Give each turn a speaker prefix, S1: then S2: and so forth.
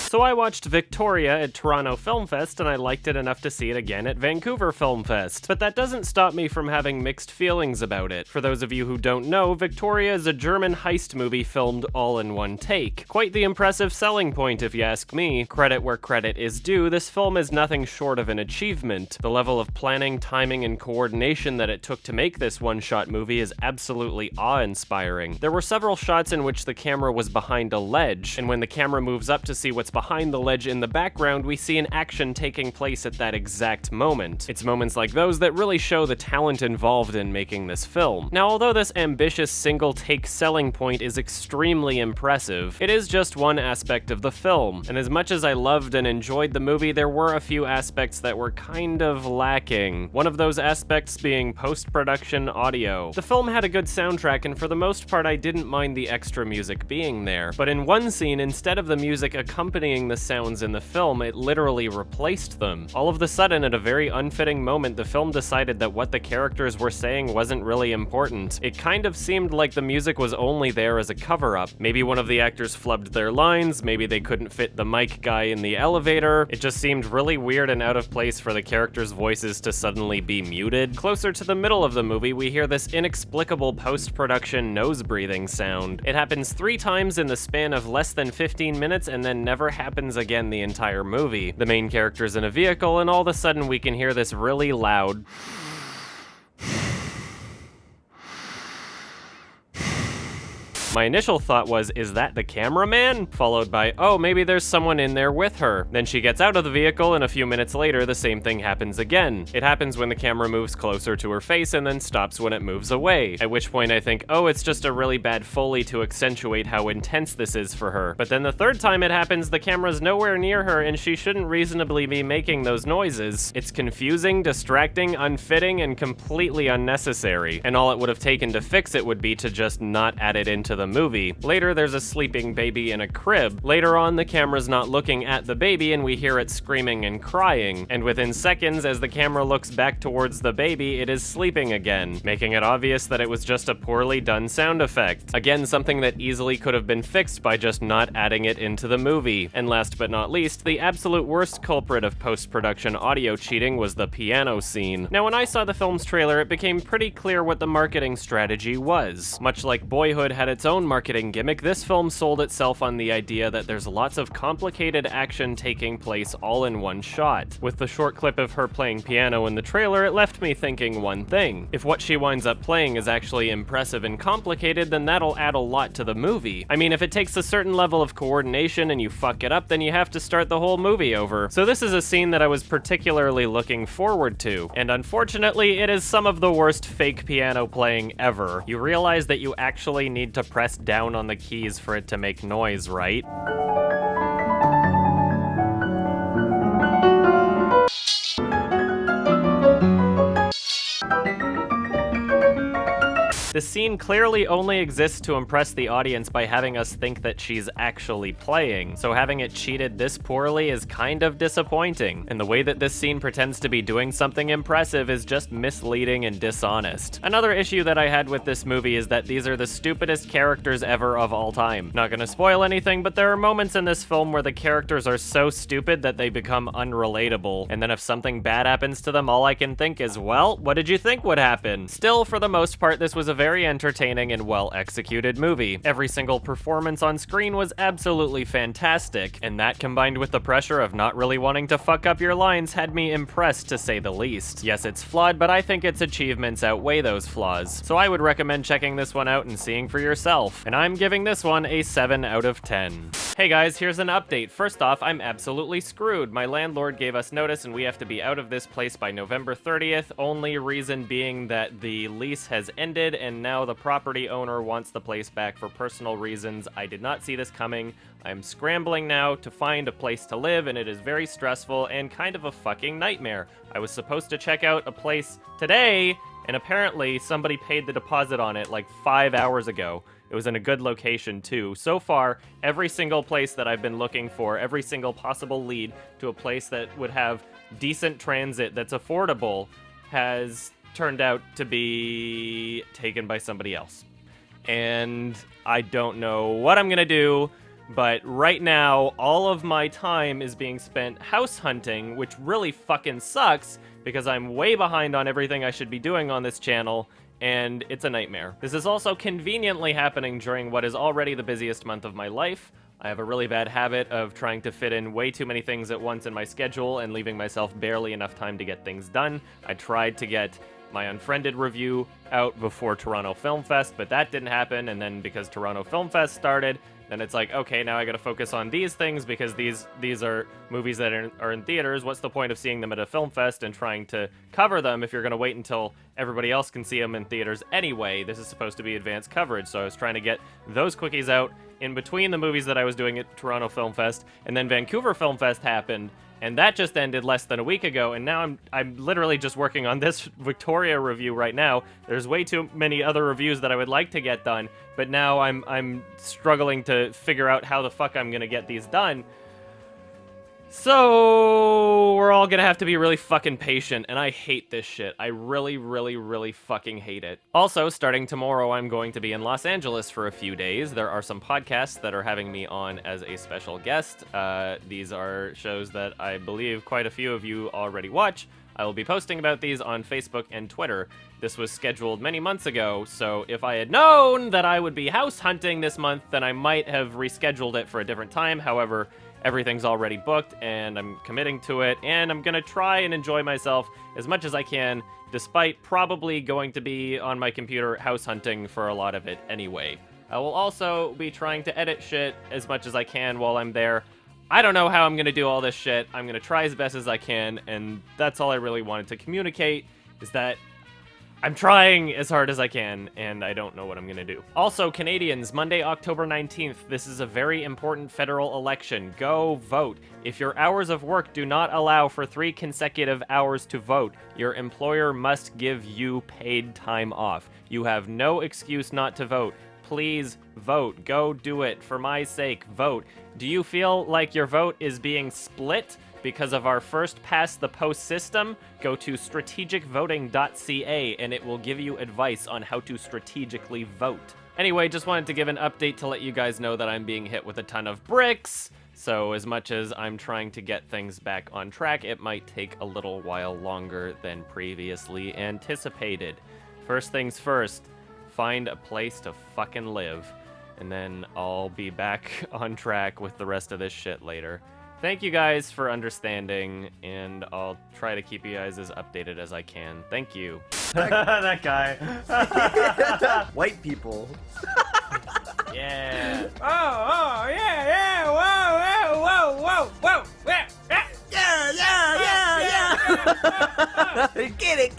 S1: So I watched Victoria at Toronto Film Fest, and I liked it enough to see it again at Vancouver Film Fest. But that doesn't stop me from having mixed feelings about it. For those of you who don't know, Victoria is a German heist movie filmed all in one take. Quite the impressive selling point, if you ask me. Credit where credit is due, this film is nothing short of an achievement. The level of planning, timing, and coordination that it took to make this one-shot movie is absolutely awe-inspiring. There were several shots in which the camera was behind a ledge, and when the camera moves up to see what's behind the ledge in the background, we see an action taking place at that exact moment. It's moments like those that really show the talent involved in making this film. Now, although this ambitious single-take selling point is extremely impressive, it is just one aspect of the film, and as much as I loved and enjoyed the movie, there were a few aspects that were kind of lacking. One of those aspects being post-production audio. The film had a good soundtrack, and for the most part, I didn't mind the extra music being there. But in one scene, instead of the music accompanying the sounds in the film, it literally replaced them. All of a sudden, at a very unfitting moment, the film decided that what the characters were saying wasn't really important. It kind of seemed like the music was only there as a cover-up. Maybe one of the actors flubbed their lines, maybe they couldn't fit the mic guy in the elevator. It just seemed really weird and out of place for the characters' voices to suddenly be muted. Closer to the middle of the movie, we hear this inexplicable post-production nose-breathing sound. It happens 3 times in the span of less than 15 minutes and then never happens again the entire movie. The main character's in a vehicle, and all of a sudden we can hear this really loud My initial thought was, is that the cameraman? Followed by, oh, maybe there's someone in there with her. Then she gets out of the vehicle, and a few minutes later, the same thing happens again. It happens when the camera moves closer to her face and then stops when it moves away. At which point I think, oh, it's just a really bad Foley to accentuate how intense this is for her. But then the third time it happens, the camera's nowhere near her, and she shouldn't reasonably be making those noises. It's confusing, distracting, unfitting, and completely unnecessary. And all it would have taken to fix it would be to just not add it into the movie. Later, there's a sleeping baby in a crib. Later on, the camera's not looking at the baby and we hear it screaming and crying. And within seconds, as the camera looks back towards the baby, it is sleeping again, making it obvious that it was just a poorly done sound effect. Again, something that easily could have been fixed by just not adding it into the movie. And last but not least, the absolute worst culprit of post-production audio cheating was the piano scene. Now, when I saw the film's trailer, it became pretty clear what the marketing strategy was. Much like Boyhood had its own marketing gimmick, this film sold itself on the idea that there's lots of complicated action taking place all in one shot. With the short clip of her playing piano in the trailer, it left me thinking one thing. If what she winds up playing is actually impressive and complicated, then that'll add a lot to the movie. I mean, if it takes a certain level of coordination and you fuck it up, then you have to start the whole movie over. So this is a scene that I was particularly looking forward to, and unfortunately, it is some of the worst fake piano playing ever. You realize that you actually need to press down on the keys for it to make noise, right? The scene clearly only exists to impress the audience by having us think that she's actually playing, so having it cheated this poorly is kind of disappointing, and the way that this scene pretends to be doing something impressive is just misleading and dishonest. Another issue that I had with this movie is that these are the stupidest characters ever of all time. Not gonna spoil anything, but there are moments in this film where the characters are so stupid that they become unrelatable, and then if something bad happens to them, all I can think is, well, what did you think would happen? Still, for the most part, this was a very entertaining and well-executed movie. Every single performance on screen was absolutely fantastic, and that combined with the pressure of not really wanting to fuck up your lines had me impressed, to say the least. Yes, it's flawed, but I think its achievements outweigh those flaws, so I would recommend checking this one out and seeing for yourself, and I'm giving this one a 7 out of 10. Hey guys, here's an update. First off, I'm absolutely screwed. My landlord gave us notice and we have to be out of this place by November 30th, only reason being that the lease has ended and now the property owner wants the place back for personal reasons. I did not see this coming. I'm scrambling now to find a place to live, and it is very stressful and kind of a fucking nightmare. I was supposed to check out a place today, and apparently somebody paid the deposit on it like 5 hours ago. It was in a good location too. So far, every single place that I've been looking for, every single possible lead to a place that would have decent transit that's affordable, has turned out to be taken by somebody else. And I don't know what I'm gonna do, But right now, all of my time is being spent house hunting, which really fucking sucks because I'm way behind on everything I should be doing on this channel, and it's a nightmare. This is also conveniently happening during what is already the busiest month of my life. I have a really bad habit of trying to fit in way too many things at once in my schedule and leaving myself barely enough time to get things done. I tried to get my Unfriended review out before Toronto Film Fest, but that didn't happen, and then because Toronto Film Fest started, then it's like, okay, now I gotta focus on these things because these are movies that are in theaters. What's the point of seeing them at a film fest and trying to cover them if you're gonna wait until everybody else can see them in theaters anyway? This is supposed to be advanced coverage, so I was trying to get those quickies out in between the movies that I was doing at Toronto Film Fest, and then Vancouver Film Fest happened, and that just ended less than a week ago, and now I'm literally just working on this Victoria review right now. There's way too many other reviews that I would like to get done, but now I'm struggling to figure out how the fuck I'm gonna get these done. So we're all gonna have to be really fucking patient, and I hate this shit. I really, really, really fucking hate it. Also, starting tomorrow, I'm going to be in Los Angeles for a few days. There are some podcasts that are having me on as a special guest. These are shows that I believe quite a few of you already watch. I will be posting about these on Facebook and Twitter. This was scheduled many months ago, so if I had known that I would be house hunting this month, then I might have rescheduled it for a different time. However, everything's already booked, and I'm committing to it, and I'm gonna try and enjoy myself as much as I can, despite probably going to be on my computer house hunting for a lot of it anyway. I will also be trying to edit shit as much as I can while I'm there. I don't know how I'm gonna do all this shit. I'm gonna try as best as I can, and that's all I really wanted to communicate, is that I'm trying as hard as I can, and I don't know what I'm gonna do. Also, Canadians, Monday, October 19th, this is a very important federal election. Go vote. If your hours of work do not allow for 3 consecutive hours to vote, your employer must give you paid time off. You have no excuse not to vote. Please vote. Go do it. For my sake, vote. Do you feel like your vote is being split because of our first past the post system? Go to strategicvoting.ca and it will give you advice on how to strategically vote. Anyway, just wanted to give an update to let you guys know that I'm being hit with a ton of bricks. So as much as I'm trying to get things back on track, it might take a little while longer than previously anticipated. First things first, find a place to fucking live. And then I'll be back on track with the rest of this shit later. Thank you guys for understanding, and I'll try to keep you guys as updated as I can. Thank you. That guy.
S2: White people.
S1: Yeah.
S3: Oh, yeah, whoa, yeah.
S2: Yeah. Get it.